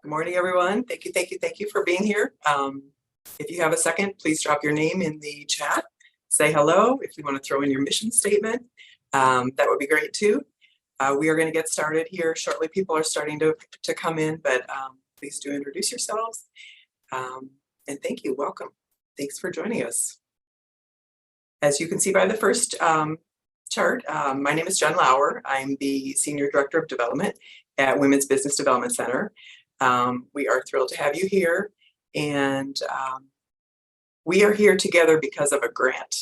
Good morning, everyone. Thank you for being here. If you have a second, please drop your name in the chat. Say hello. If you want to throw in your mission statement, that would be great too. We are going to get started here shortly. People are starting to come in, but please do introduce yourselves. And thank you. Welcome. Thanks for joining us. As you can see by the first chart, my name is Jen Lauer. I'm the Senior Director of Development at Women's Business Development Center. We are thrilled to have you here, and we are here together because of a grant,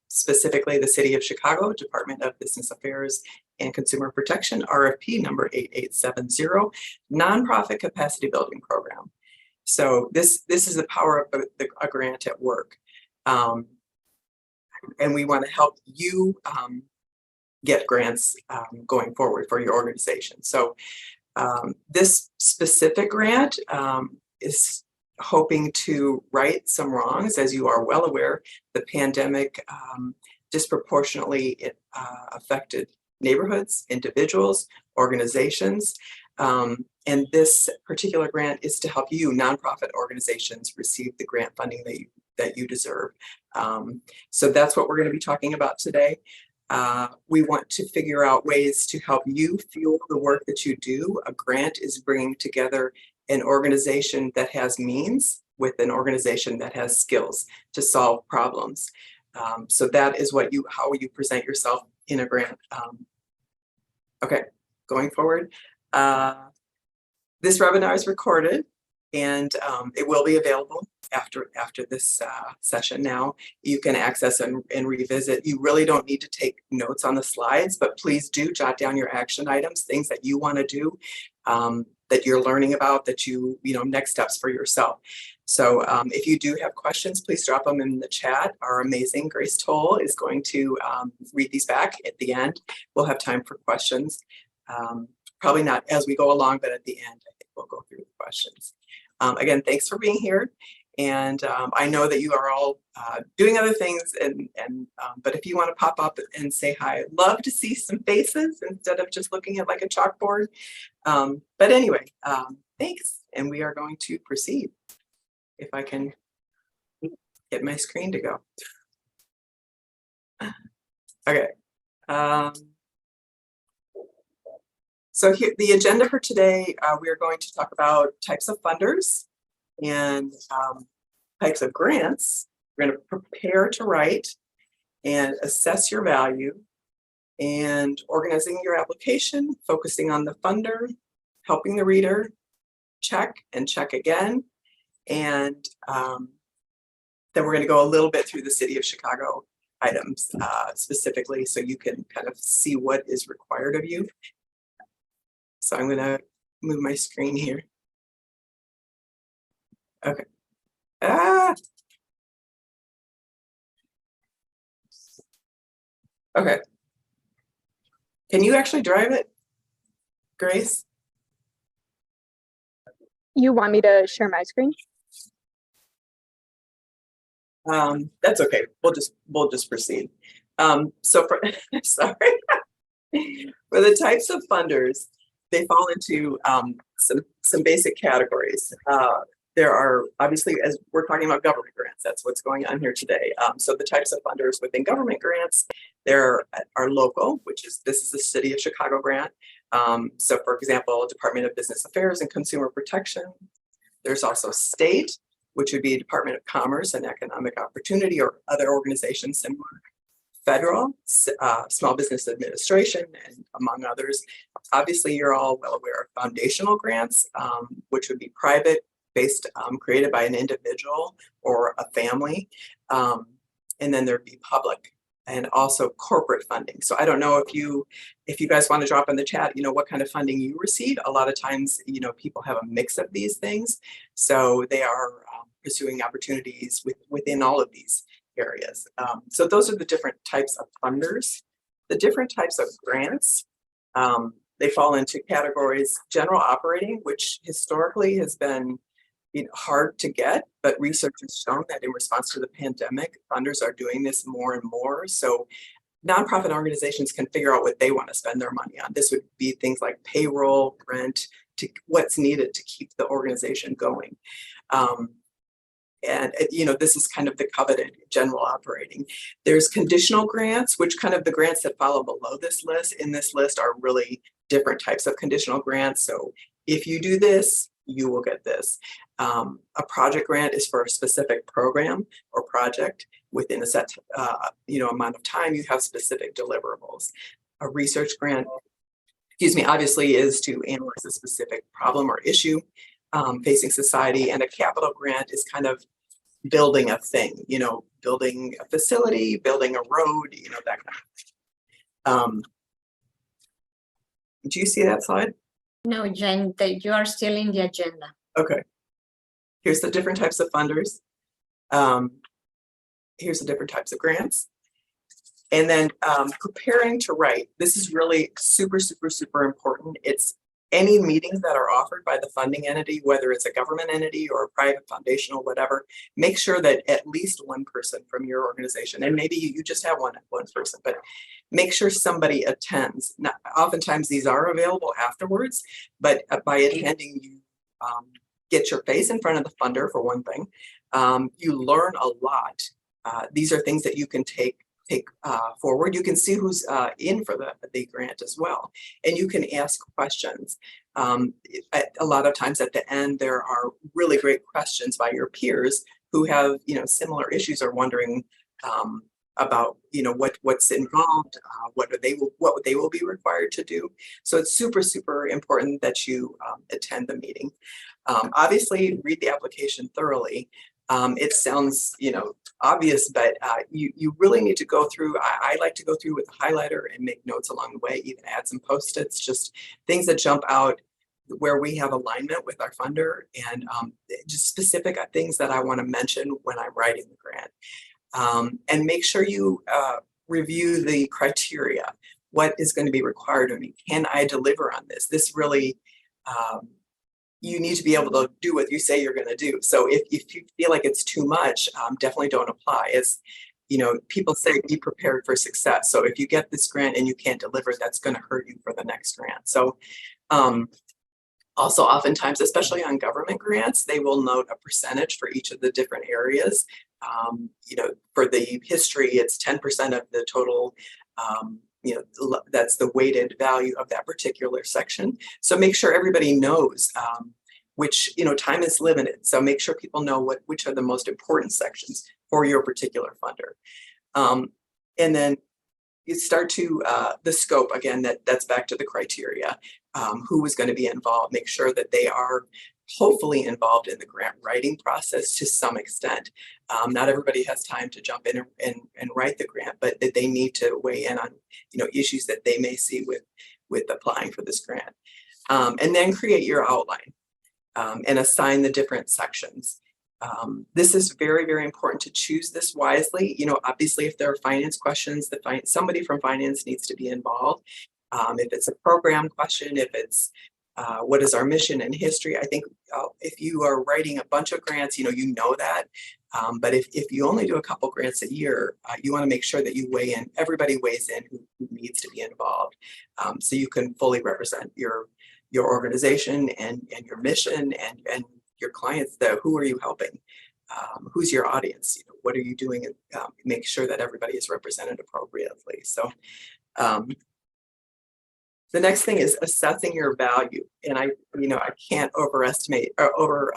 specifically the City of Chicago Department of Business Affairs and Consumer Protection, RFP number 8870, Nonprofit Capacity Building Program. So this is the power of a grant at work, and we want to help you get grants going forward for your organization. So this specific grant is hoping to right some wrongs. As you are well aware, the pandemic disproportionately affected neighborhoods, individuals, organizations, and this particular grant is to help you, nonprofit organizations, receive the grant funding that you deserve. So that's what we're going to be talking about today. We want to figure out ways to help you fuel the work that you do. A grant is bringing together an organization that has means with an organization that has skills to solve problems. So that is how you present yourself in a grant. Okay, going forward. This webinar is recorded, and it will be available after this session. Now you can access and revisit. You really don't need to take notes on the slides, but please do jot down your action items, things that you want to do, that you're learning about, that next steps for yourself. So if you do have questions, please drop them in the chat. Our amazing Grace Toll is going to read these back at the end. We'll have time for questions. Probably not as we go along, but at the end, I think we'll go through the questions. Again, thanks for being here. And I know that you are all doing other things, but if you want to pop up and say hi, I'd love to see some faces instead of just looking at like a chalkboard. But anyway, thanks, and we are going to proceed. If I can get my screen to go. Okay. So here, the agenda for today, we are going to talk about types of funders and types of grants. We're going to prepare to write and assess your value, and organizing your application, focusing on the funder, helping the reader, check and check again. And then we're going to go a little bit through the City of Chicago items specifically, so you can kind of see what is required of you. So I'm going to move my screen here. Okay. Okay. Can you actually drive it, Grace? You want me to share my screen? That's okay. We'll just proceed. So for sorry. For the types of funders, they fall into some basic categories. There are, obviously, as we're talking about government grants, that's what's going on here today. So the types of funders within government grants, there are local, this is the City of Chicago grant. So for example, Department of Business Affairs and Consumer Protection. There's also state, which would be Department of Commerce and Economic Opportunity, or other organizations similar. Federal, Small Business Administration, and among others. Obviously, you're all well aware of foundational grants, which would be private, created by an individual or a family. And then there'd be public and also corporate funding. So I don't know if you guys want to drop in the chat, what kind of funding you receive. A lot of times, people have a mix of these things. So they are pursuing opportunities within all of these areas. So those are the different types of funders. The different types of grants, they fall into categories: general operating, which historically has been hard to get, but research has shown that in response to the pandemic, funders are doing this more and more. So nonprofit organizations can figure out what they want to spend their money on. This would be things like payroll, rent, what's needed to keep the organization going. And this is kind of the coveted general operating. There's conditional grants, which kind of the grants that follow below this list in this list are really different types of conditional grants. So if you do this, you will get this. A project grant is for a specific program or project within a set amount of time. You have specific deliverables. A research grant, obviously is to analyze a specific problem or issue facing society, and a capital grant is kind of building a thing, building a facility, building a road, that kind of thing. Do you see that slide? No, Jen, you are still in the agenda. Okay. Here's the different types of funders. Here's the different types of grants. And then preparing to write. This is really super, super, super important. It's any meetings that are offered by the funding entity, whether it's a government entity or a private foundational, whatever, make sure that at least one person from your organization, and maybe you just have one person, but make sure somebody attends. Now, oftentimes these are available afterwards, but by attending, you get your face in front of the funder for one thing. You learn a lot. These are things that you can take forward. You can see who's in for the grant as well, and you can ask questions. A lot of times at the end, there are really great questions by your peers who have similar issues, or wondering about what's involved, what they will be required to do. So it's super, super important that you attend the meeting. Obviously, read the application thoroughly. It sounds obvious, but you really need to go through. I like to go through with a highlighter and make notes along the way, even add some Post-its, just things that jump out where we have alignment with our funder, and just specific things that I want to mention when I'm writing the grant. And make sure you review the criteria. What is going to be required of me? Can I deliver on this? This really you need to be able to do what you say you're going to do. So if you feel like it's too much, definitely don't apply. As people say, be prepared for success. So if you get this grant and you can't deliver, that's going to hurt you for the next grant. So also oftentimes, especially on government grants, they will note a percentage for each of the different areas. For the history, it's 10% of the total. That's the weighted value of that particular section. So make sure everybody knows which, time is limited. So make sure people know which are the most important sections for your particular funder. And then you start to the scope, again, that's back to the criteria. Who is going to be involved? Make sure that they are hopefully involved in the grant writing process to some extent. Not everybody has time to jump in and write the grant, but that they need to weigh in on issues that they may see with applying for this grant. And then create your outline and assign the different sections. This is very, very important to choose this wisely. Obviously, if there are finance questions, somebody from finance needs to be involved. If it's a program question, if it's what is our mission and history, I think if you are writing a bunch of grants, you know that. But if you only do a couple grants a year, you want to make sure that you weigh in. Everybody weighs in who needs to be involved, so you can fully represent your organization and your mission and your clients. Who are you helping? Who's your audience? What are you doing? And make sure that everybody is represented appropriately. So. The next thing is assessing your value, and I can't overestimate or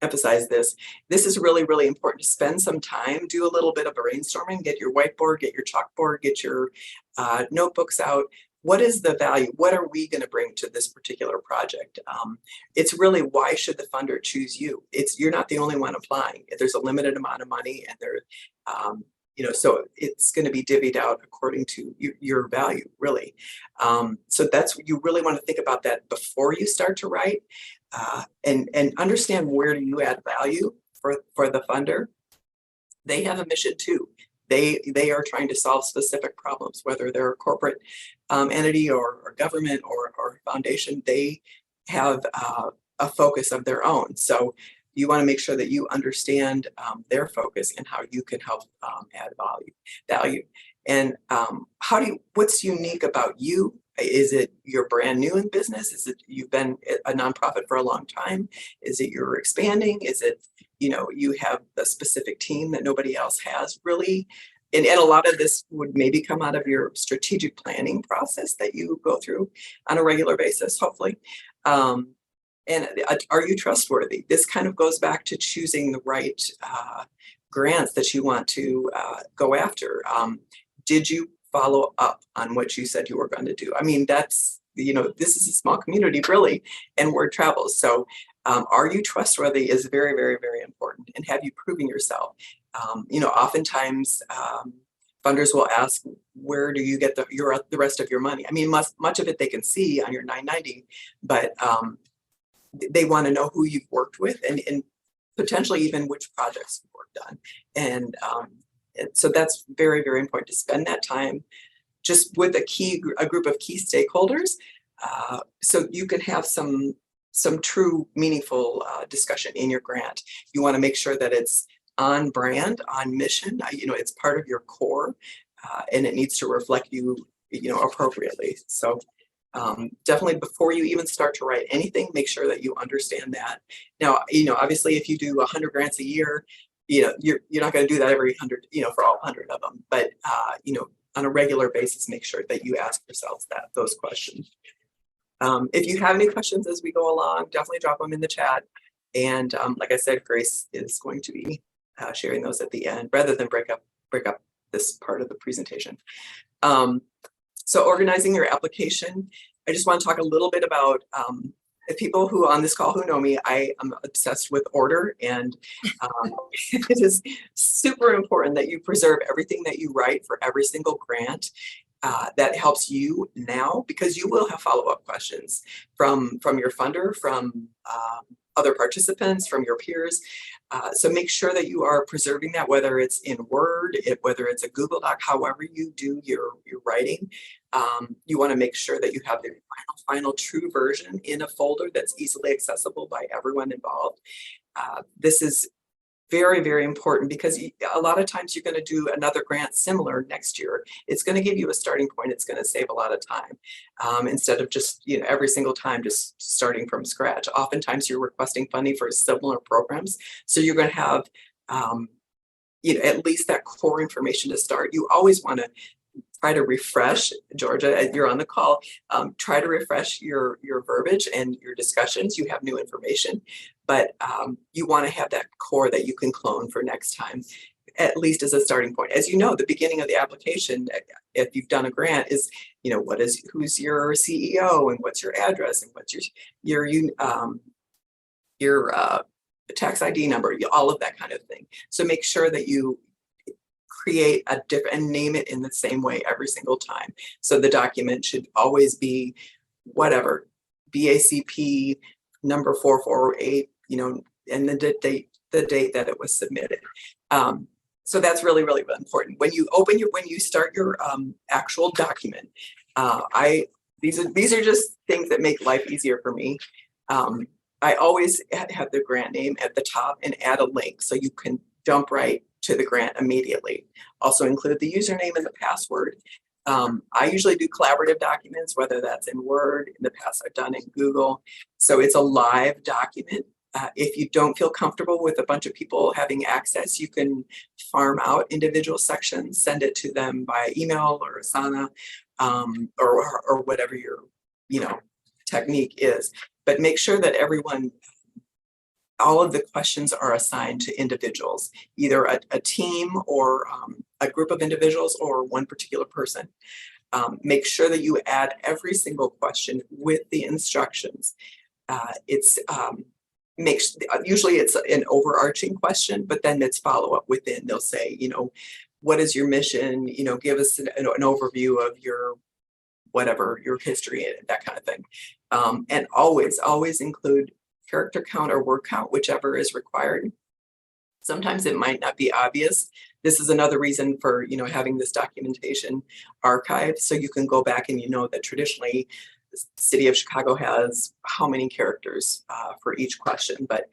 emphasize this. This is really, really important to spend some time, do a little bit of brainstorming, get your whiteboard, get your chalkboard, get your notebooks out. What is the value? What are we going to bring to this particular project? It's really, why should the funder choose you? You're not the only one applying. There's a limited amount of money, and so it's going to be divvied out according to your value, really. So you really want to think about that before you start to write, and understand, where do you add value for the funder? They have a mission too. They are trying to solve specific problems, whether they're a corporate entity or government or foundation. They have a focus of their own. So you want to make sure that you understand their focus and how you can help add value. And what's unique about you Is it you're brand new in business? Is it you've been a nonprofit for a long time? Is it you're expanding? Is it, you have a specific team that nobody else has really? And a lot of this would maybe come out of your strategic planning process that you go through on a regular basis, hopefully. And are you trustworthy? This kind of goes back to choosing the right grants that you want to go after. Did you follow up on what you said you were going to do? I mean, that's, this is a small community really, and word travels. So are you trustworthy is very, very, very important. And have you proven yourself? Oftentimes funders will ask, where do you get the rest of your money? I mean, much of it they can see on your 990, but they want to know who you've worked with and potentially even which projects you've worked on. And so that's very, very important to spend that time just with a group of key stakeholders, so you can have some true meaningful discussion in your grant. You want to make sure that it's on brand, on mission. It's part of your core, and it needs to reflect you, appropriately. So definitely before you even start to write anything, make sure that you understand that. Now, obviously, if you do 100 grants a year, you're not going to do that every 100, for all 100 of them. But on a regular basis, make sure that you ask yourselves those questions. If you have any questions as we go along, definitely drop them in the chat. And like I said, Grace is going to be sharing those at the end rather than break up this part of the presentation. So organizing your application, I just want to talk a little bit about the people who on this call who know me. I am obsessed with order, and it is super important that you preserve everything that you write for every single grant. That helps you now, because you will have follow-up questions from your funder, from other participants, from your peers. So make sure that you are preserving that, whether it's in Word, whether it's a Google Doc, however you do your writing. You want to make sure that you have the final true version in a folder that's easily accessible by everyone involved. This is very, very important, because a lot of times you're going to do another grant similar next year. It's going to give you a starting point. It's going to save a lot of time, instead of just every single time just starting from scratch. Oftentimes you're requesting funding for similar programs, so you're going to have at least that core information to start. You always want to try to refresh, Georgia, you're on the call, try to refresh your verbiage and your discussions. You have new information, but you want to have that core that you can clone for next time, at least as a starting point. As you know, the beginning of the application, if you've done a grant, is who's your CEO and what's your address and what's your tax ID number, all of that kind of thing. So make sure that you create a different and name it in the same way every single time. So the document should always be whatever, BACP number 448, and the date that it was submitted. So that's really, really important. When you start your actual document, these are just things that make life easier for me. I always have the grant name at the top and add a link so you can jump right to the grant immediately. Also include the username and the password. I usually do collaborative documents, whether that's in Word. In the past, I've done in Google. So it's a live document. If you don't feel comfortable with a bunch of people having access, you can farm out individual sections, send it to them by email or Asana, or whatever your technique is. But make sure that all of the questions are assigned to individuals, either a team or a group of individuals or one particular person. Make sure that you add every single question with the instructions. Usually it's an overarching question, but then it's follow-up within. They'll say, what is your mission? Give us an overview of your history, that kind of thing. And always include character count or word count, whichever is required. Sometimes it might not be obvious. This is another reason for having this documentation archived, so you can go back and that traditionally the city of Chicago has how many characters for each question. But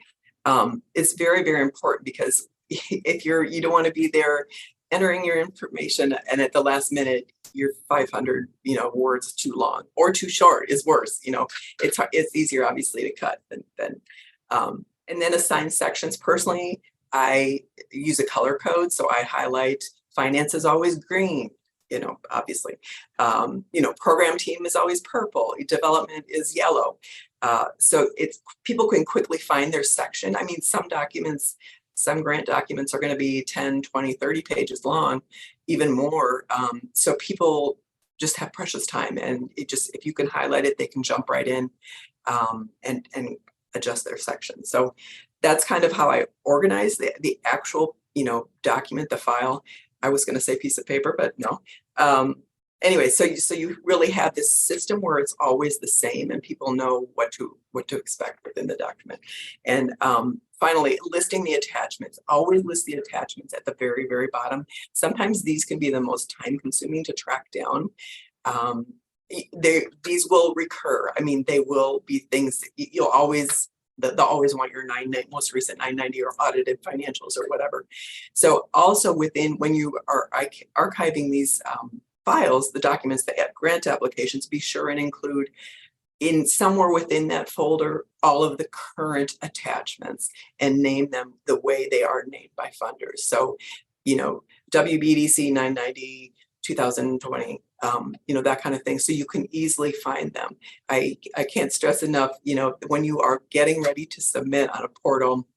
it's very, very important, because if you don't want to be there entering your information and at the last minute, your 500, words too long or too short is worse, it's easier obviously to cut and then assign sections. Personally, I use a color code, so I highlight finance is always green, obviously. Program team is always purple, development is yellow. So people can quickly find their section. I mean, some grant documents are going to be 10, 20, 30 pages long, even more. So people just have precious time, and if you can highlight it, they can jump right in and adjust their section. So that's kind of how I organize the actual, document, the file. I was going to say piece of paper, but no. Anyway, so you really have this system where it's always the same and people know what to expect within the document. And finally, listing the attachments. Always list the attachments at the very, very bottom. Sometimes these can be the most time consuming to track down. These will recur. I mean, they will be things you'll always, they'll always want your most recent 990 or audited financials or whatever. So also when you are archiving these files, the documents, the grant applications, be sure and include in somewhere within that folder all of the current attachments and name them the way they are named by funders. So, WBDC 990 2020, that kind of thing. So you can easily find them. I can't stress enough, when you are getting ready to submit on a portal,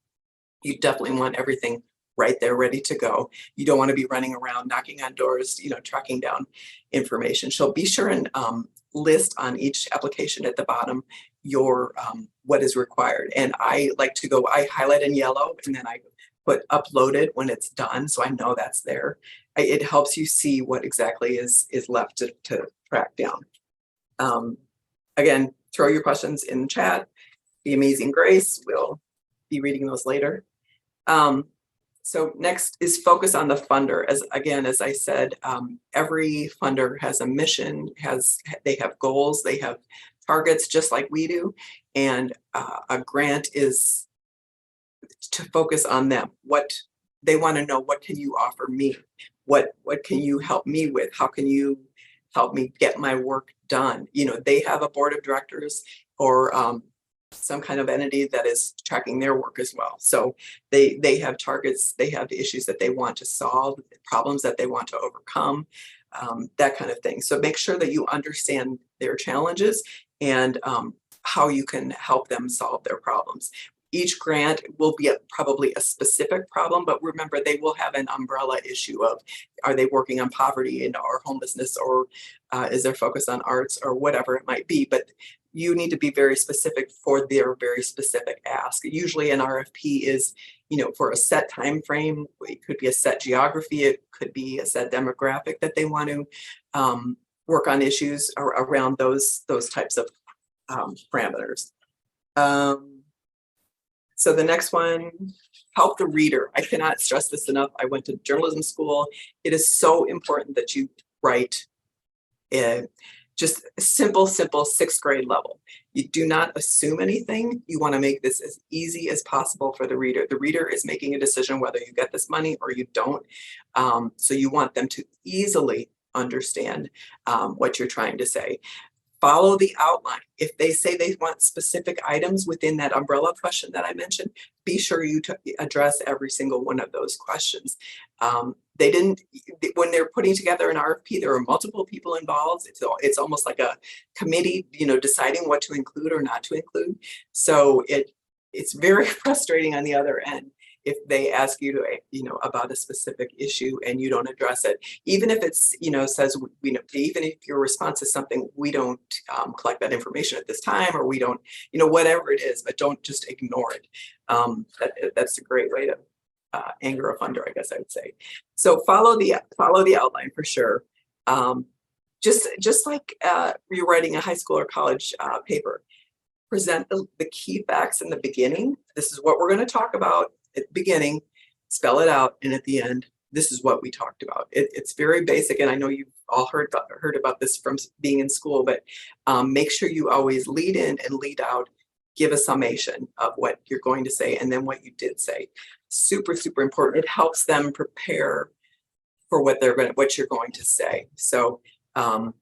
you definitely want everything right there, ready to go. You don't want to be running around, knocking on doors, tracking down information. So be sure and list on each application at the bottom your what is required. And I like to I highlight in yellow and then I put uploaded when it's done, so I know that's there. It helps you see what exactly is left to track down. Again, throw your questions in the chat. The Amazing Grace will be reading those later. So next is focus on the funder. As I said, every funder has a mission, they have goals, they have targets just like we do. And a grant is to focus on them. What they want to know, what can you offer me? What can you help me with? How can you help me get my work done? They have a board of directors or some kind of entity that is tracking their work as well. So they have targets, they have issues that they want to solve, problems that they want to overcome, that kind of thing. So make sure that you understand their challenges and how you can help them solve their problems. Each grant will be probably a specific problem, but remember they will have an umbrella issue of, are they working on poverty or homelessness, or is there focus on arts or whatever it might be. But you need to be very specific for their very specific ask. Usually an RFP is, for a set time frame. It could be a set geography. It could be a set demographic that they want to work on issues around those types of parameters. So the next one, help the reader. I cannot stress this enough. I went to journalism school. It is so important that you write just a simple 6th grade level. You do not assume anything. You want to make this as easy as possible for the reader. The reader is making a decision whether you get this money or you don't. So you want them to easily understand what you're trying to say. Follow the outline. If they say they want specific items within that umbrella question that I mentioned, be sure you address every single one of those questions. When they're putting together an RFP, there are multiple people involved. It's almost like a committee, deciding what to include or not to include. So it's very frustrating on the other end if they ask you to, about a specific issue and you don't address it. Even if it's, says, even if your response is something, we don't collect that information at this time, or we don't, whatever it is, but don't just ignore it. That's a great way to anger a funder, I guess I would say. So follow the outline for sure. Just like you're writing a high school or college paper, present the key facts in the beginning. This is what we're going to talk about at the beginning, spell it out, and at the end, this is what we talked about. It's very basic, and I know you've all heard about this from being in school, but make sure you always lead in and lead out, give a summation of what you're going to say and then what you did say. Super, super important. It helps them prepare for what you're going to say. So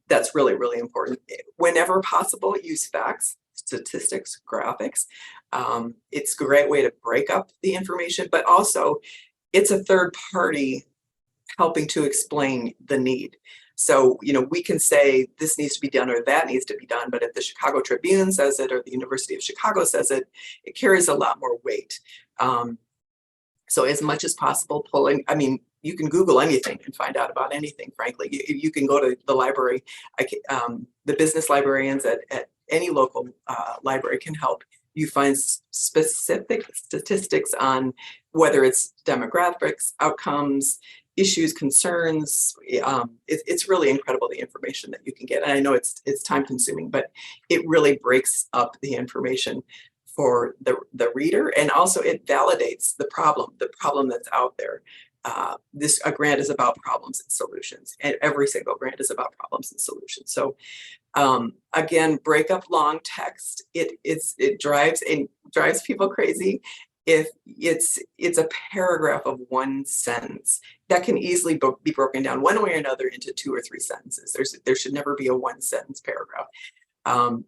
that's really, really important. Whenever possible, use facts, statistics, graphics. It's a great way to break up the information, but also it's a third party helping to explain the need. So, we can say this needs to be done or that needs to be done, but if the Chicago Tribune says it or the University of Chicago says it, it carries a lot more weight. So as much as possible, you can Google anything and find out about anything, frankly. You can go to the library. The business librarians at any local library can help you find specific statistics on whether it's demographics, outcomes, issues, concerns. It's really incredible, the information that you can get. And I know it's time consuming, but it really breaks up the information for the reader, and also it validates the problem that's out there. A grant is about problems and solutions, and every single grant is about problems and solutions. So again, break up long text. It drives people crazy. If it's a paragraph of one sentence that can easily be broken down one way or another into 2 or 3 sentences. There should never be a one sentence paragraph.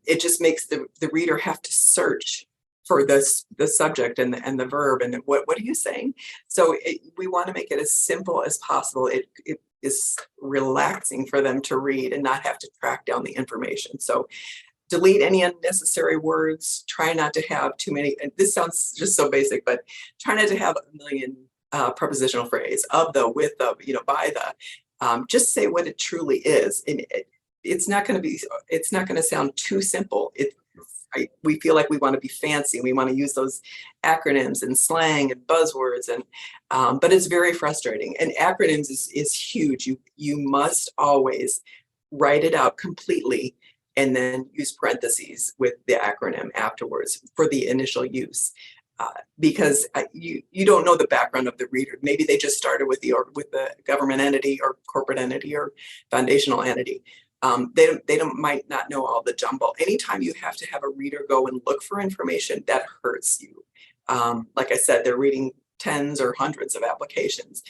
It just makes the reader have to search for the subject and the verb and what are you saying? So we want to make it as simple as possible. It is relaxing for them to read and not have to track down the information. So delete any unnecessary words. Try not to have too many, and this sounds just so basic, but try not to have a million prepositional phrase, of the, with the, by the. Just say what it truly is. And it's not going to sound too simple. We feel like we want to be fancy. We want to use those acronyms and slang and buzzwords, but it's very frustrating. And acronyms is huge. You must always write it out completely and then use parentheses with the acronym afterwards for the initial use. Because you don't know the background of the reader. Maybe they just started with the government entity or corporate entity or foundational entity. They might not know all the jumble. Anytime you have to have a reader go and look for information, that hurts you. Like I said, they're reading tens or hundreds of applications.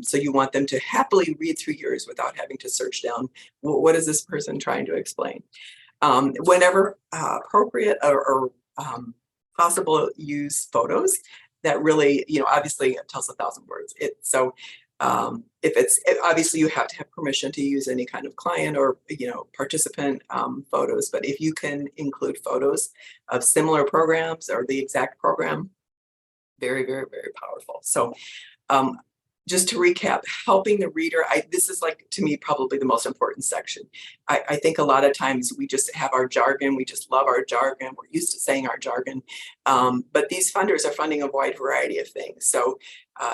So you want them to happily read through yours without having to search down, well, what is this person trying to explain? Whenever appropriate or possible, use photos. That really, obviously it tells 1,000 words. Obviously you have to have permission to use any kind of client or participant photos, but if you can include photos of similar programs or the exact program, very, very, very powerful. So just to recap, helping the reader, this is, like, to me, probably the most important section. I think a lot of times we just have our jargon, we just love our jargon, we're used to saying our jargon, but these funders are funding a wide variety of things, so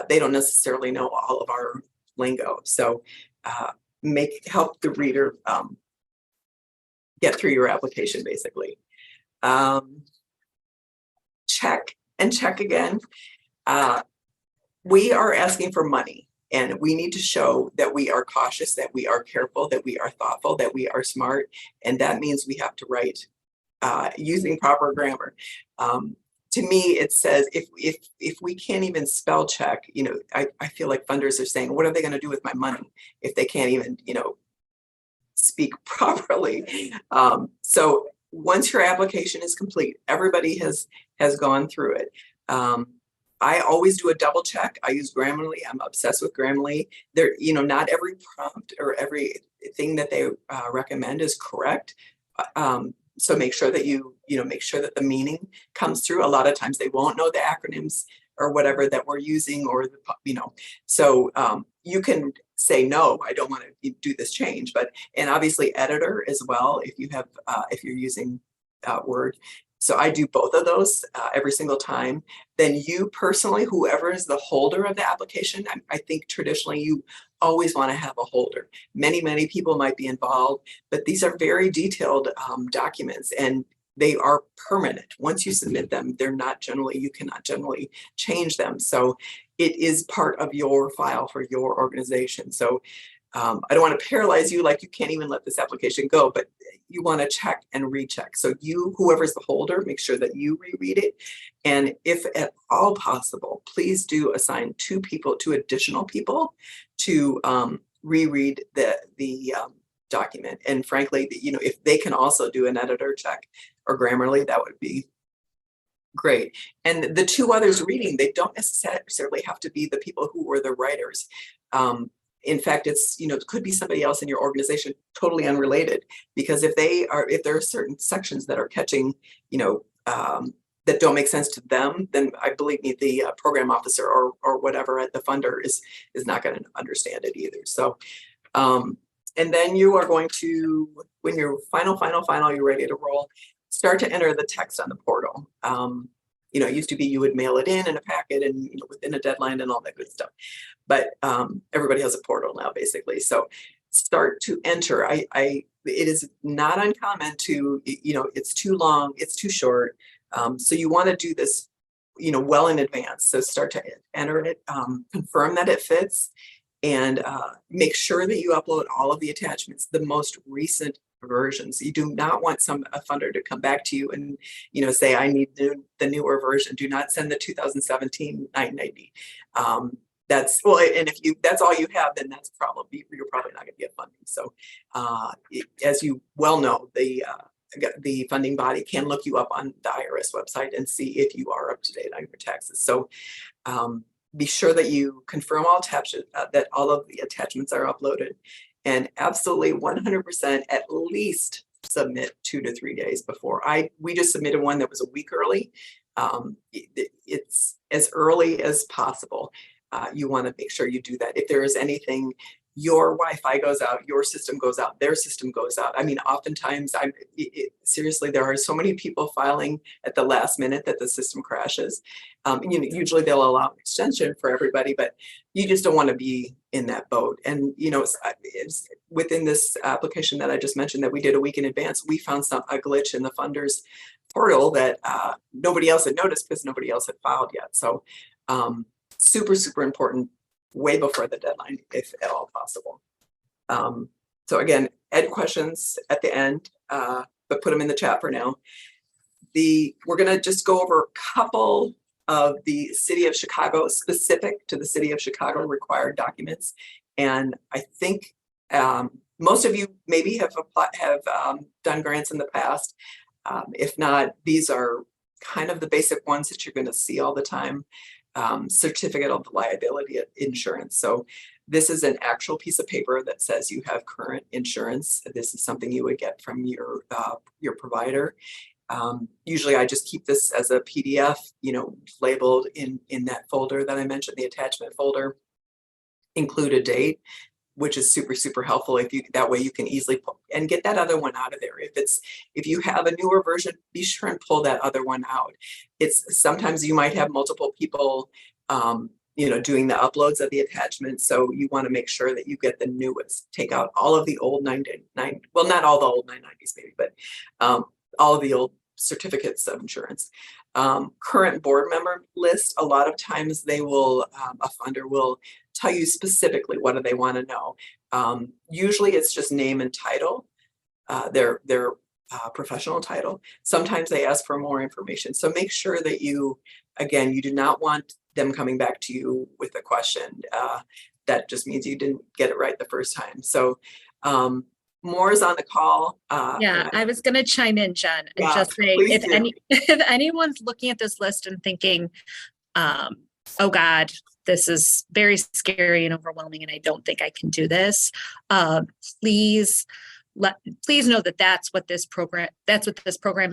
they don't necessarily know all of our lingo. So help the reader get through your application, basically. Check and check again. We are asking for money, and we need to show that we are cautious, that we are careful, that we are thoughtful, that we are smart, and that means we have to write using proper grammar. To me, it says if we can't even spell check, I feel like funders are saying, what are they going to do with my money if they can't even, speak properly? So once your application is complete, everybody has gone through it. I always do a double check. I use Grammarly. I'm obsessed with Grammarly. Not every prompt or everything that they recommend is correct. So make sure that make sure that the meaning comes through. A lot of times they won't know the acronyms or whatever that we're using, or so you can say, no, I don't want to do this change, and obviously editor as well if you're using Word. So I do both of those every single time. Then you personally, whoever is the holder of the application, I think traditionally you always want to have a holder. Many, many people might be involved, but these are very detailed documents, and they are permanent. Once you submit them, you cannot generally change them. So it is part of your file for your organization. So I don't want to paralyze you like you can't even let this application go, but you want to check and recheck. So you, whoever's the holder, make sure that you reread it. And if at all possible, please do assign two additional people to reread the document. And frankly, if they can also do an editor check or Grammarly, that would be great. And the two others reading, they don't necessarily have to be the people who were the writers. In fact, it's, it could be somebody else in your organization, totally unrelated, because if there are certain sections that are catching, that don't make sense to them, then I believe the program officer or whatever at the funder is not going to understand it either. So, and then you are going to, when you're you're ready to roll, start to enter the text on the portal. It used to be you would mail it in a packet and within a deadline and all that good stuff. But everybody has a portal now, basically. So start to enter. It is not uncommon to, it's too long, it's too short. So you want to do this, well in advance. So start to enter it, confirm that it fits, and make sure that you upload all of the attachments, the most recent versions. You do not want a funder to come back to you and say, I need the newer version. Do not send the 2017 990. That's and if that's all you have, then that's probably, you're probably not going to get funding. So as you well know, the funding body can look you up on the IRS website and see if you are up to date on your taxes. So be sure that you confirm that all of the attachments are uploaded, and absolutely 100% at least submit 2 to 3 days before. We just submitted one that was a week early. It's as early as possible. You want to make sure you do that. If there is anything, your Wi-Fi goes out, your system goes out, their system goes out. I mean, oftentimes, seriously, there are so many people filing at the last minute that the system crashes. Usually they'll allow an extension for everybody, but you just don't want to be in that boat. And it's within this application that I just mentioned that we did a week in advance, we found a glitch in the funders portal that nobody else had noticed because nobody else had filed yet. So super, super important, way before the deadline, if at all possible. So again, Ed questions at the end, but put them in the chat for now. We're going to just go over a couple of the City of Chicago, specific to the City of Chicago required documents. And I think most of you maybe have done grants in the past. If not, these are kind of the basic ones that you're going to see all the time. Certificate of liability insurance. So this is an actual piece of paper that says you have current insurance. This is something you would get from your provider. Usually I just keep this as a PDF, labeled in that folder that I mentioned, the attachment folder, include a date, which is super, super helpful. That way you can easily pull and get that other one out of there. If you have a newer version, be sure and pull that other one out. Sometimes you might have multiple people, doing the uploads of the attachment. So you want to make sure that you get the newest. Take out all of the old well, not all the old 990s maybe, but all of the old certificates of insurance. Current board member list, a lot of times they will, a funder will tell you specifically what do they want to know. Usually it's just name and title, their professional title. Sometimes they ask for more information. So make sure that you do not want them coming back to you with a question. That just means you didn't get it right the first time. So more is on the call. Yeah, I was going to chime in, Jen, and just say if anyone's looking at this list and thinking, oh God, this is very scary and overwhelming, and I don't think I can do this. Please know that that's what this program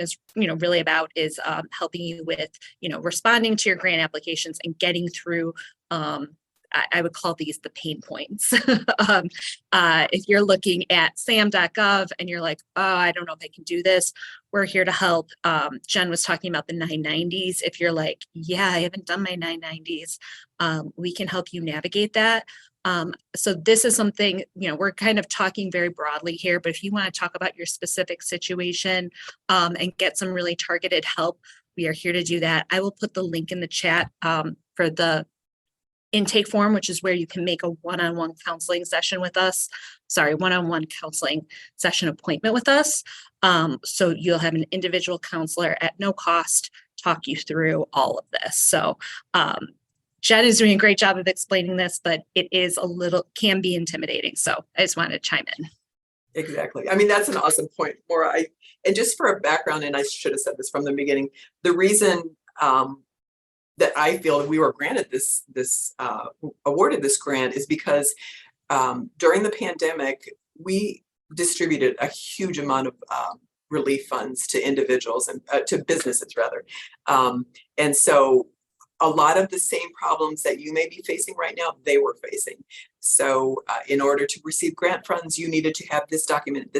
is, really about, is helping you with, responding to your grant applications and getting through. I would call these the pain points. If you're looking at SAM.gov and you're like, oh, I don't know if I can do this, we're here to help. Jen was talking about the 990s. If you're like, yeah, I haven't done my 990s, we can help you navigate that. So this is something, we're kind of talking very broadly here, but if you want to talk about your specific situation and get some really targeted help, we are here to do that. I will put the link in the chat for the intake form, which is where you can make a one-on-one counseling session with us. Sorry, one-on-one counseling session appointment with us. So you'll have an individual counselor at no cost talk you through all of this. So Jen is doing a great job of explaining this, but it is can be intimidating. So I just wanted to chime in. Exactly. I mean, that's an awesome point, Maura. And just for a background, and I should have said this from the beginning, the reason that I feel we were granted awarded this grant is because during the pandemic, we distributed a huge amount of relief funds to individuals and to businesses rather. And so a lot of the same problems that you may be facing right now, they were facing. So in order to receive grant funds, you needed to have this document,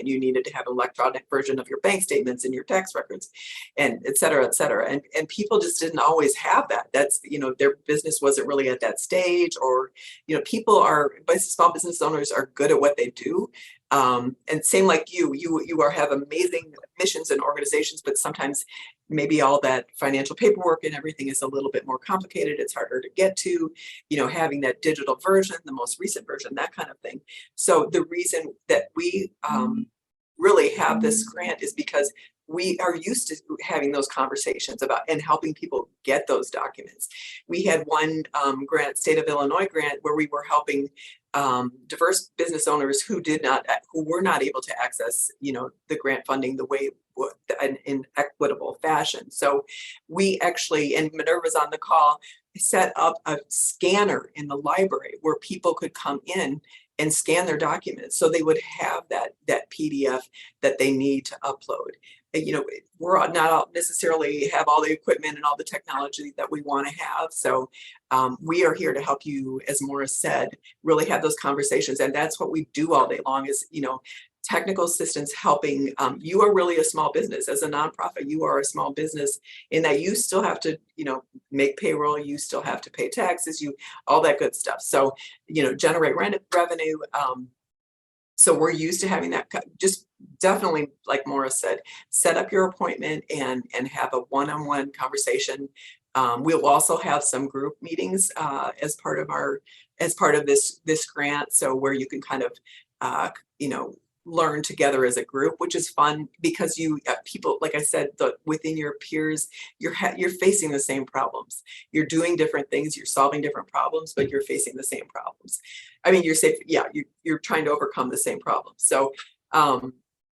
you needed to have an electronic version of your bank statements and your tax records, and et cetera, et cetera. And people just didn't always have that. That's, their business wasn't really at that stage, or, small business owners are good at what they do. And same like you have amazing missions and organizations, but sometimes maybe all that financial paperwork and everything is a little bit more complicated. It's harder to get to, having that digital version, the most recent version, that kind of thing. So the reason that we really have this grant is because we are used to having those conversations about and helping people get those documents. We had one grant, State of Illinois grant, where we were helping diverse business owners who were not able to access, the grant funding the way in equitable fashion. So we actually, and Minerva's on the call, set up a scanner in the library where people could come in and scan their documents, so they would have that PDF that they need to upload. We're not necessarily have all the equipment and all the technology that we want to have. So we are here to help you, as Maura said, really have those conversations. And that's what we do all day long is, technical assistance helping. You are really a small business. As a nonprofit, you are a small business in that you still have to, make payroll, you still have to pay taxes, all that good stuff. So, generate revenue. So we're used to having that. Just definitely, like Maura said, set up your appointment and have a one-on-one conversation. We'll also have some group meetings as part of this grant. So where you can kind of, learn together as a group, which is fun because people, like I said, within your peers, you're facing the same problems. You're doing different things, you're solving different problems, but you're facing the same problems. I mean, you're trying to overcome the same problems. So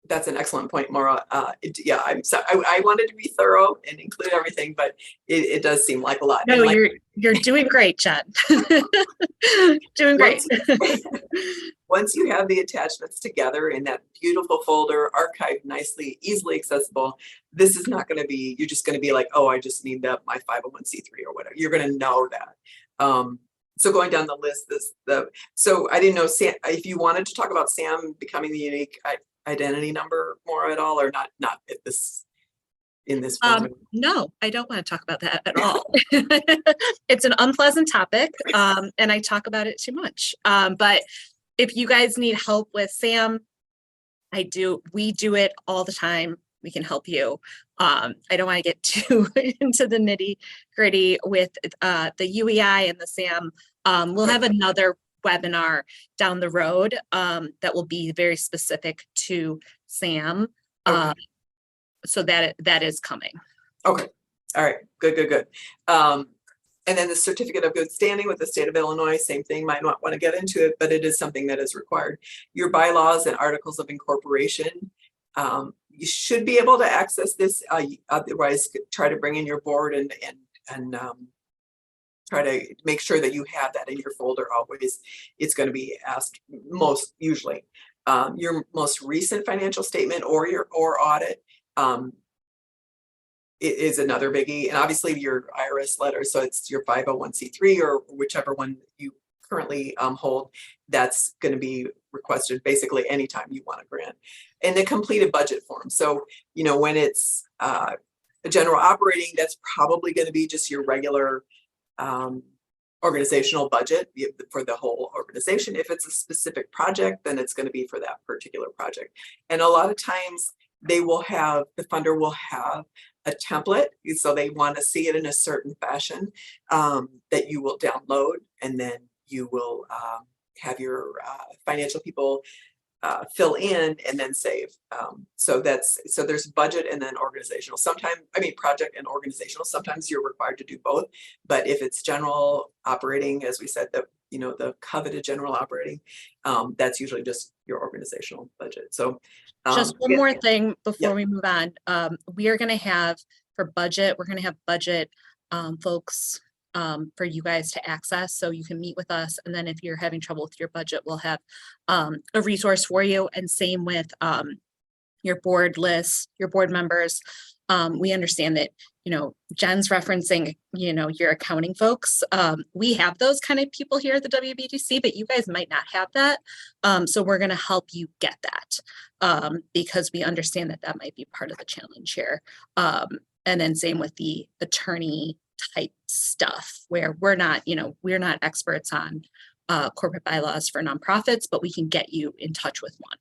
that's an excellent point, Maura. I'm sorry. I wanted to be thorough and include everything, but it does seem like a lot. No, you're doing great, Jen. Doing great. Once you have the attachments together in that beautiful folder, archived nicely, easily accessible, this is not going to be, you're just going to be like, oh, I just need my 501c3 or whatever. You're going to know that. So going down the list, so I didn't know, Sam, if you wanted to talk about SAM becoming the unique identity number, Maura, at all, or not in this form? No, I don't want to talk about that at all. It's an unpleasant topic, and I talk about it too much. But if you guys need help with SAM, we do it all the time. We can help you. I don't want to get too into the nitty gritty with the UEI and the SAM. We'll have another webinar down the road that will be very specific to SAM. Okay. So that is coming. Okay. All right. Good. And then the certificate of good standing with the state of Illinois, same thing, might not want to get into it, but it is something that is required. Your bylaws and articles of incorporation, you should be able to access this. Otherwise, try to bring in your board and try to make sure that you have that in your folder always. It's going to be asked most usually. Your most recent financial statement or audit is another biggie, and obviously your IRS letter. So it's your 501c3 or whichever one you currently hold. That's going to be requested basically anytime you want a grant. And the completed budget form. So when it's a general operating, that's probably going to be just your regular organizational budget for the whole organization. If it's a specific project, then it's going to be for that particular project. And a lot of times the funder will have a template, so they want to see it in a certain fashion, that you will download, and then you will have your financial people fill in and then save. So there's budget and then organizational. Sometimes, project and organizational. Sometimes you're required to do both, but if it's general operating, as we said, the coveted general operating, that's usually just your organizational budget. So just one more thing before Yep. we move on. We are going to have for budget, we're going to have budget folks for you guys to access, so you can meet with us. And then if you're having trouble with your budget, we'll have a resource for you. And same with your board list, your board members. We understand that, Jen's referencing, your accounting folks. We have those kind of people here at the WBDC, but you guys might not have that. So we're going to help you get that because we understand that might be part of the challenge here. And then same with the attorney type stuff where we're not experts on corporate bylaws for nonprofits, but we can get you in touch with one.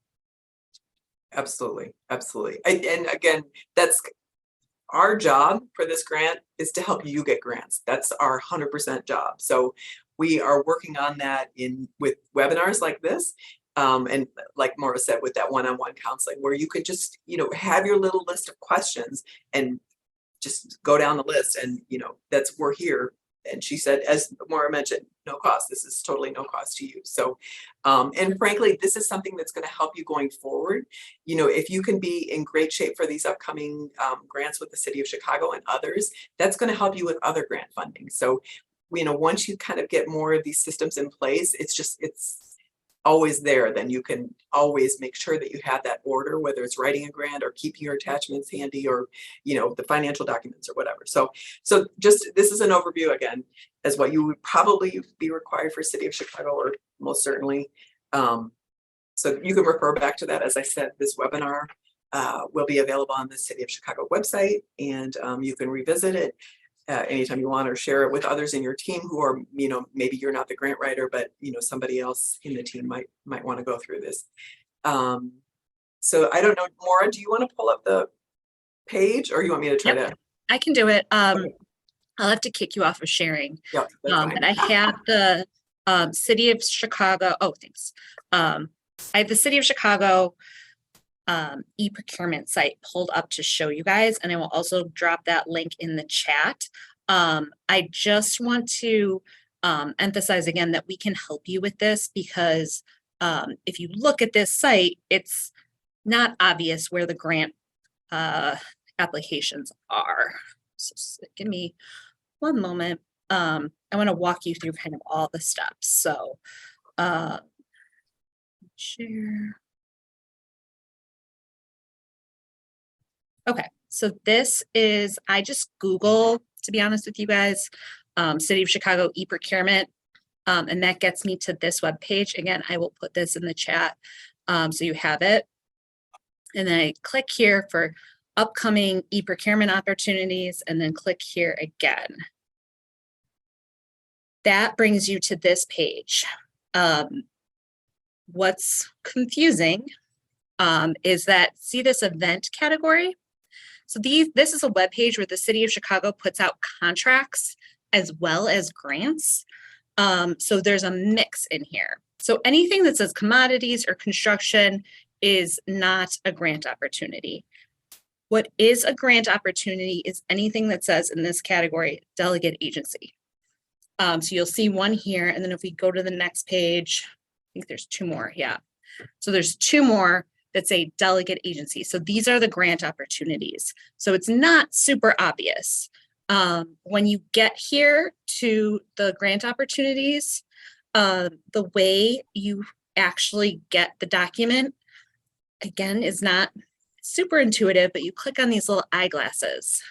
Absolutely. And again, that's our job for this grant, is to help you get grants. That's our 100% job. So we are working on that with webinars like this. And like Maura said, with that one-on-one counseling, where you could just, have your little list of questions and just go down the list, and we're here. And she said, as Maura mentioned, no cost. This is totally no cost to you. So, and frankly, this is something that's going to help you going forward. If you can be in great shape for these upcoming grants with the City of Chicago and others, that's going to help you with other grant funding. So, once you kind of get more of these systems in place, it's always there. Then you can always make sure that you have that order, whether it's writing a grant or keeping your attachments handy, or the financial documents or whatever. So just, this is an overview again as what you would probably be required for City of Chicago, or most certainly. So you can refer back to that. As I said, this webinar will be available on the City of Chicago website, and you can revisit it anytime you want, or share it with others in your team who are, maybe you're not the grant writer, but somebody else in the team might want to go through this. So I don't know, Maura, do you want to pull up the page, or you want me to try to? I can do it. Okay. I'll have to kick you off of sharing. Yeah, that's fine. But I have the City of Chicago. Oh, thanks. I have the City of Chicago e-procurement site pulled up to show you guys, and I will also drop that link in the chat. I just want to emphasize again that we can help you with this, because if you look at this site, it's not obvious where the grant applications are. So give me one moment. I want to walk you through kind of all the steps. So share. Okay, so this is, I just Google, to be honest with you guys, City of Chicago e-procurement, and that gets me to this web page. Again, I will put this in the chat so you have it. And then I click here for upcoming e-procurement opportunities, and then click here again. That brings you to this page. What's confusing is that, see this event category? So this is a web page where the City of Chicago puts out contracts as well as grants. So there's a mix in here. So anything that says commodities or construction is not a grant opportunity. What is a grant opportunity is anything that says in this category, delegate agency. So you'll see one here, and then if we go to the next page, I think there's two more, yeah. So there's two more that say delegate agency. So these are the grant opportunities. So it's not super obvious. When you get here to the grant opportunities, the way you actually get the document, again, is not super intuitive, but you click on these little eyeglasses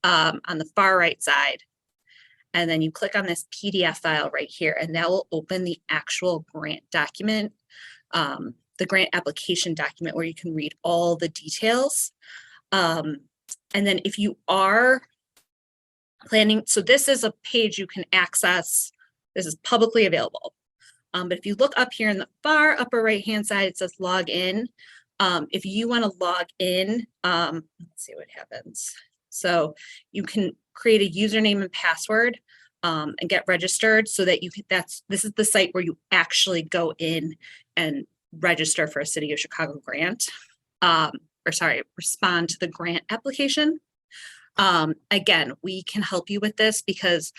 on the far right side, and then you click on this PDF file right here, and that will open the actual grant document, the grant application document, where you can read all the details. And then if you are planning, so this is a page you can access. This is publicly available. But if you look up here in the far upper right-hand side, it says log in. If you want to log in, let's see what happens. So you can create a username and password and get registered so that you can, this is the site where you actually go in and register for a City of Chicago grant, respond to the grant application. Again, we can help you with this because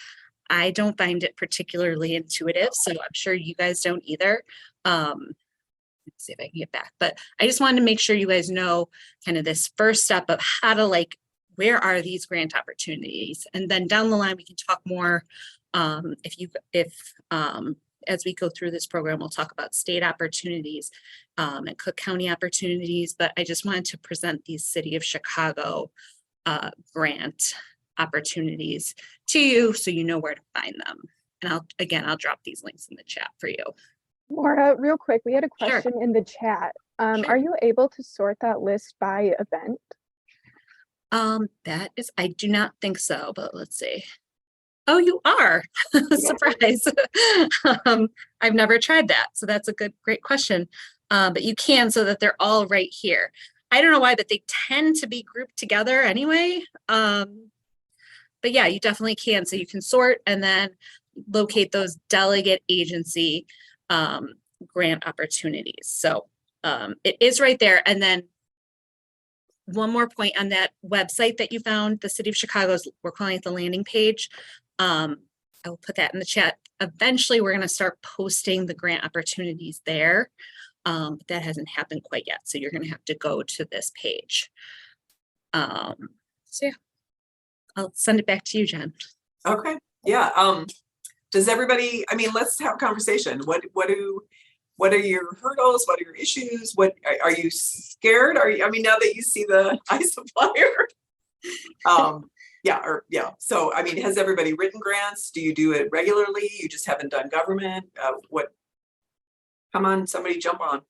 I don't find it particularly intuitive, so I'm sure you guys don't either. Let's see if I can get back, but I just wanted to make sure you guys know kind of this first step of how to where are these grant opportunities? And then down the line, we can talk more as we go through this program, we'll talk about state opportunities and Cook County opportunities, but I just wanted to present these City of Chicago grant opportunities to you so you know where to find them. And I'll drop these links in the chat for you. Laura, real quick, we had a Sure. question in the chat. Sure. Are you able to sort that list by event? That is, I do not think so, but let's see. Oh, you are. Surprise. I've never tried that. So that's a great question. But you can, so that they're all right here. I don't know why, but they tend to be grouped together anyway. But yeah, you definitely can. So you can sort and then locate those delegate agency grant opportunities. So it is right there. And then one more point on that website that you found, the City of Chicago's, we're calling it the landing page. I will put that in the chat. Eventually, we're going to start posting the grant opportunities there. But that hasn't happened quite yet. So you're going to have to go to this page. So yeah, I'll send it back to you, Jen. Okay. Yeah. Does everybody, I mean, let's have a conversation. What are your hurdles? What are your issues? What are you scared? I mean, now that you see the iSupplier, yeah. So, I mean, has everybody written grants? Do you do it regularly? You just haven't done government? Come on, somebody jump on.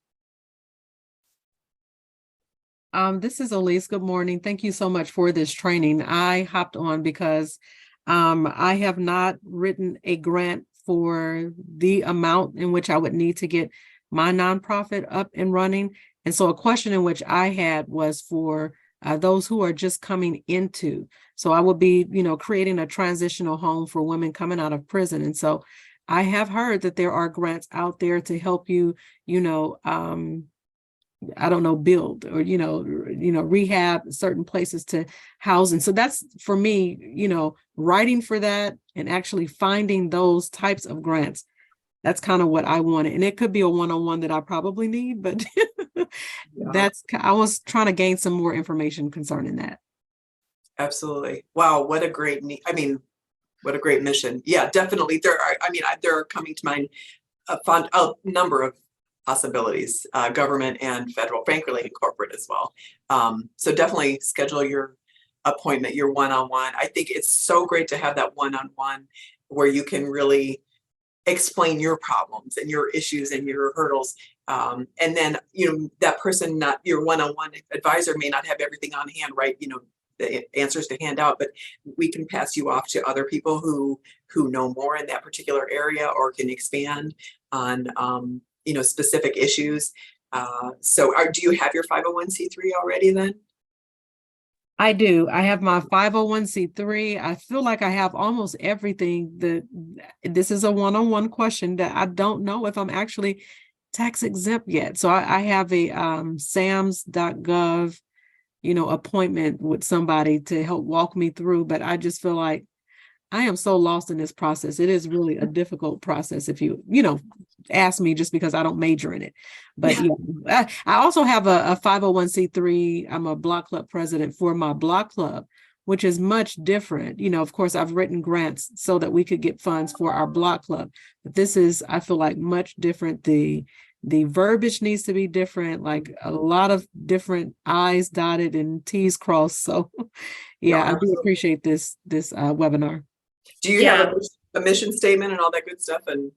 This is Elise. Good morning. Thank you so much for this training. I hopped on because I have not written a grant for the amount in which I would need to get my nonprofit up and running. And so a question in which I had was for those who are just coming into. So I would be, creating a transitional home for women coming out of prison. And so I have heard that there are grants out there to help you, build or, rehab certain places to house. And so that's for me, writing for that and actually finding those types of grants. That's kind of what I wanted. And it could be a one-on-one that I probably need, but I was trying to gain some more information concerning that. Absolutely. Wow. What a great mission. Yeah, definitely. There are coming to mind a number of possibilities, government and federal, frankly, and corporate as well. So definitely schedule your appointment, your one-on-one. I think it's so great to have that one-on-one where you can really explain your problems and your issues and your hurdles. And then, that person, not your one-on-one advisor, may not have everything on hand, right? The answers to hand out, but we can pass you off to other people who know more in that particular area or can expand on, specific issues. So do you have your 501c3 already then? I do. I have my 501c3. I feel like I have almost everything. This is a one-on-one question that I don't know if I'm actually tax exempt yet. So I have a SAMS.gov, appointment with somebody to help walk me through. But I just feel like I am so lost in this process. It is really a difficult process if you ask me, just because I don't major in it. But I also have a 501c3. I'm a block club president for my block club, which is much different. Of course, I've written grants so that we could get funds for our block club. But this is, I feel like, much different. The verbiage needs to be different, like a lot of different I's dotted and T's crossed. So I do appreciate this webinar. Do you have a mission statement and all that good stuff? And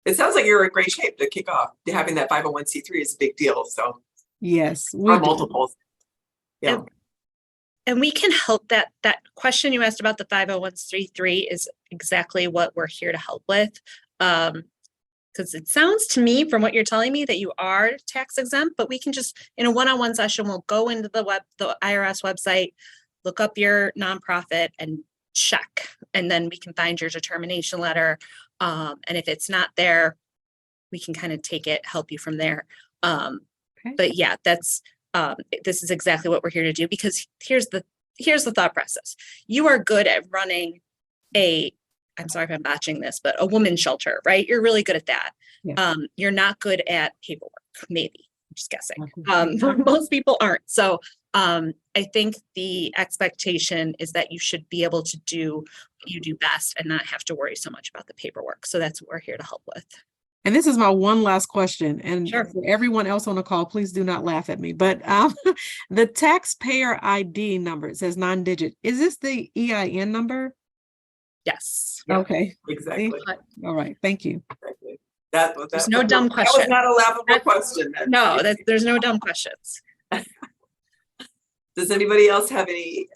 it sounds like you're in great shape to kick off. Having that 501c3 is a big deal. So yes, multiples. Yeah. And we can help. That question you asked about the 501c3 is exactly what we're here to help with. Because it sounds to me from what you're telling me that you are tax exempt, but we can just, in a one-on-one session, we'll go into the IRS website, look up your nonprofit and check, and then we can find your determination letter. And if it's not there, we can kind of take it, help you from there. Okay. But yeah, this is exactly what we're here to do, because here's the thought process. You are good at running I'm sorry if I'm botching this, but a women's shelter, right? You're really good at that. Yeah. You're not good at paperwork, maybe. I'm just guessing. Okay. Most people aren't. So I think the expectation is that you should be able to do what you do best and not have to worry so much about the paperwork. So that's what we're here to help with. And this is my one last question. And Sure. for everyone else on the call, please do not laugh at me. But the taxpayer ID number, it says 9-digit. Is this the EIN number? Yes. Yeah. Okay. Exactly. All right. Thank you. Exactly. There's no dumb That was question. not a laughable question. No, there's no dumb questions. Does anybody else have any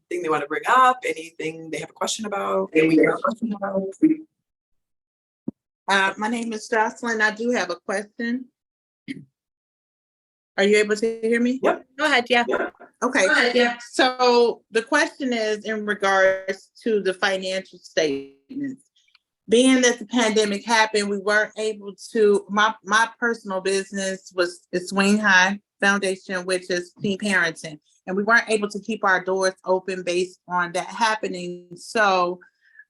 thing they want to bring up? Anything they have a question about? My name is Jocelyn. I do have a question. Are you able to hear me? Yep. Go ahead. Yeah. Okay. So the question is in regards to the financial statements. Being that the pandemic happened, we weren't able to, my personal business is Swing High Foundation, which is teen parenting. And we weren't able to keep our doors open based on that happening. So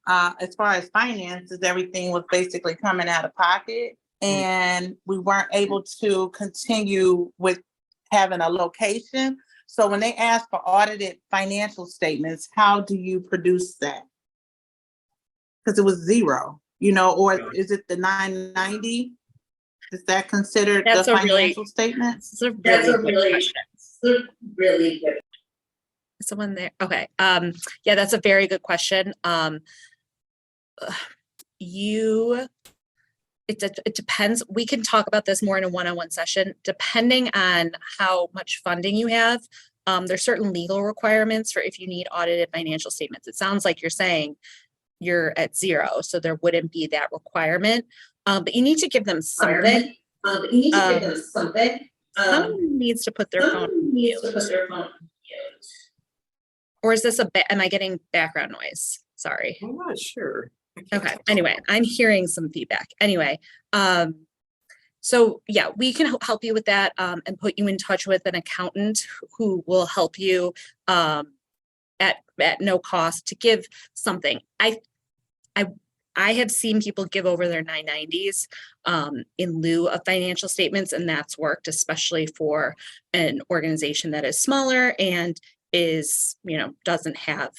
as far as finances, everything was basically coming out of pocket. And we weren't able to continue with having a location. So when they ask for audited financial statements, how do you produce that? Because it was 0, or is it the 990? Is that considered That's the a really- financial statement? This is a really good question. Is someone there? Okay. Yeah, that's a very good question. It depends. We can talk about this more in a one-on-one session, depending on how much funding you have. There's certain legal requirements for if you need audited financial statements. It sounds like you're saying you're at 0, so there wouldn't be that requirement. But you need to give them something. Someone needs to put their phone on mute. Or is this am I getting background noise? Sorry. I'm not sure. I can't Okay. tell. Anyway, I'm hearing some feedback. Anyway, so yeah, we can help you with that and put you in touch with an accountant who will help you at no cost to give something. I have seen people give over their 990s in lieu of financial statements, and that's worked, especially for an organization that is smaller and is, doesn't have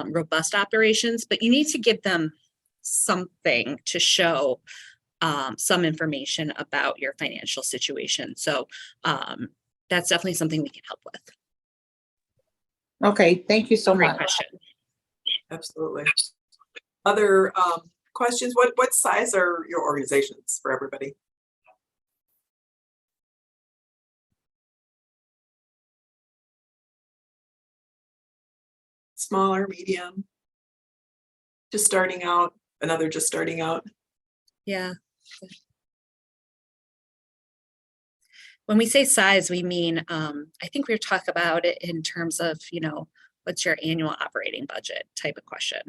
robust operations, but you need to give them something to show some information about your financial situation. So that's definitely something we can help with. Okay, thank you so Great much. question. Absolutely. Other questions? What size are your organizations for everybody? Smaller, medium? Just starting out, another just starting out? Yeah. When we say size, we mean, I think we talk about it in terms of, what's your annual operating budget type of question.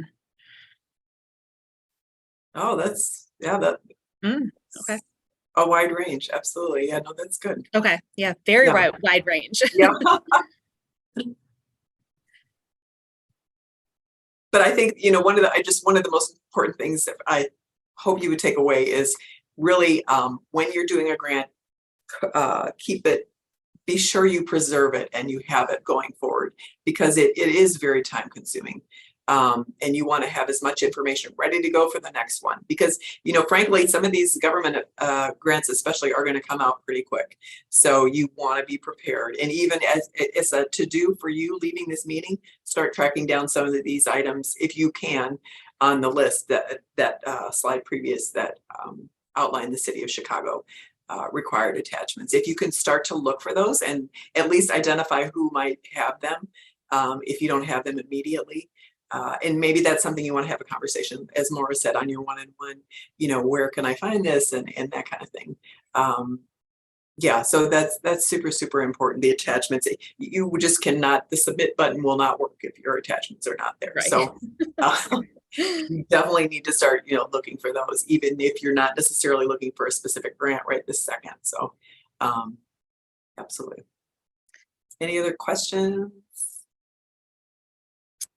Oh, that's, Okay. a wide range. Absolutely. Yeah, no, that's good. Okay. Yeah. Very Yeah. wide range. Yeah. But I think, one of the most important things that I hope you would take away is really when you're doing a grant, be sure you preserve it and you have it going forward, because it is very time consuming. And you want to have as much information ready to go for the next one, because, frankly, some of these government grants especially are going to come out pretty quick. So you want to be prepared. And even as it's a to-do for you leaving this meeting, start tracking down some of these items if you can on the list that slide previous that outlined the city of Chicago required attachments. If you can start to look for those and at least identify who might have them if you don't have them immediately. And maybe that's something you want to have a conversation, as Maura said, on your one-on-one, where can I find this and that kind of thing. Yeah, so that's super, super important, the attachments. You just cannot, the submit button will not work if your attachments are not there. Right. So you definitely need to start, looking for those, even if you're not necessarily looking for a specific grant right this second. So absolutely. Any other questions?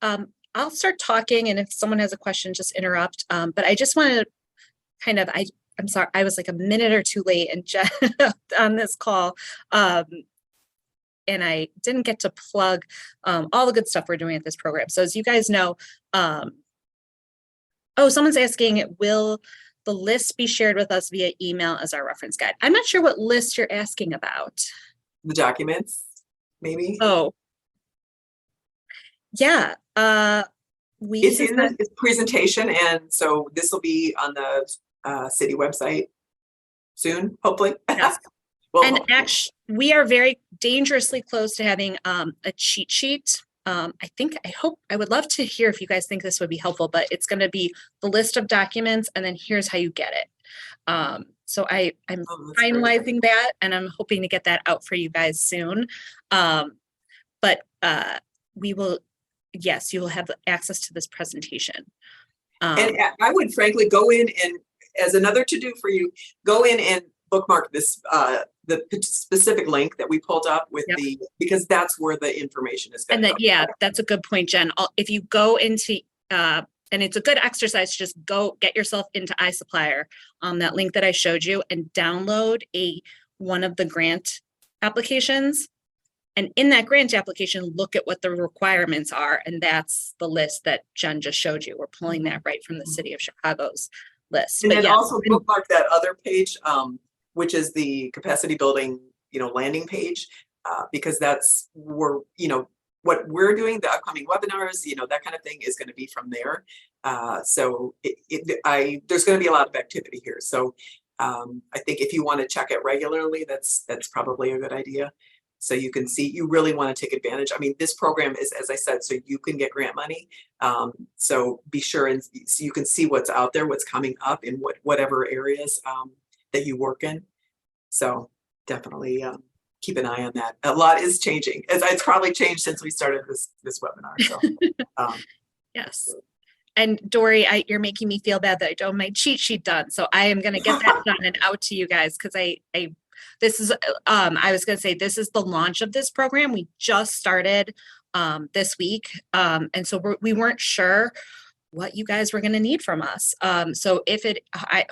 I'll start talking, and if someone has a question, just interrupt. But I just want to kind of, I'm sorry, I was like a minute or two late and on this call. And I didn't get to plug all the good stuff we're doing at this program. So as you guys know, someone's asking, will the list be shared with us via email as our reference guide? I'm not sure what list you're asking about. The documents, maybe? Oh, yeah. It's in the presentation, and so this will be on the city website soon, hopefully. Yes. Well, And actually, we are very dangerously close to having a cheat sheet. I would love to hear if you guys think this would be helpful, but it's going to be the list of documents, and then here's how you get it. So I'm finalizing that, and I'm hoping to get that out for you guys soon. But we will, yes, you will have access to this presentation. And I would frankly go in and, as another to-do for you, go in and bookmark this, the specific link that we pulled up with because that's where the information is going to go. That's a good point, Jen. If you go into, and it's a good exercise to just go get yourself into iSupplier on that link that I showed you and download one of the grant applications. And in that grant application, look at what the requirements are. And that's the list that Jen just showed you. We're pulling that right from the City of Chicago's list. And then also bookmark that other page, which is the capacity building, landing page, because that's where, what we're doing, the upcoming webinars, that kind of thing is going to be from there. So there's going to be a lot of activity here. So I think if you want to check it regularly, that's probably a good idea. So you can see, you really want to take advantage. I mean, this program is, as I said, so you can get grant money. So be sure and so you can see what's out there, what's coming up in whatever areas that you work in. So definitely keep an eye on that. A lot is changing. It's probably changed since we started this webinar. So yes. And Dory, you're making me feel bad that I don't have my cheat sheet done. So I am going to get that done and out to you guys, because I was going to say, this is the launch of this program. We just started this week. And so we weren't sure what you guys were going to need from us. So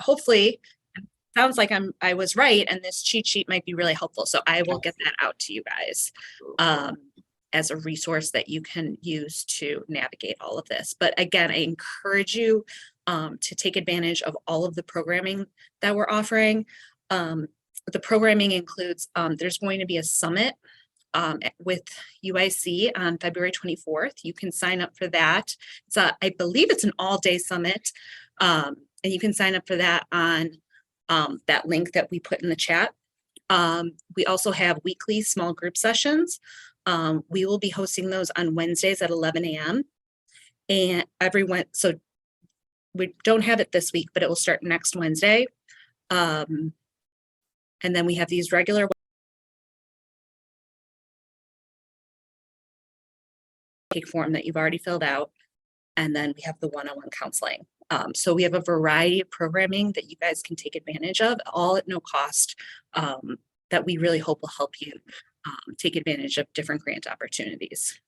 hopefully sounds like I was right, and this cheat sheet might be really helpful. So I will get that out to you guys as a resource that you can use to navigate all of this. But again, I encourage you to take advantage of all of the programming that we're offering. The programming includes, there's going to be a summit with UIC on February 24th. You can sign up for that. I believe it's an all-day summit, and you can sign up for that on that link that we put in the chat. We also have weekly small group sessions. We will be hosting those on Wednesdays at 11 a.m. And so we don't have it this week, but it will start next Wednesday. And then we have these regular form that you've already filled out. And then we have the one-on-one counseling. So we have a variety of programming that you guys can take advantage of, all at no cost, that we really hope will help you take advantage of different grant opportunities.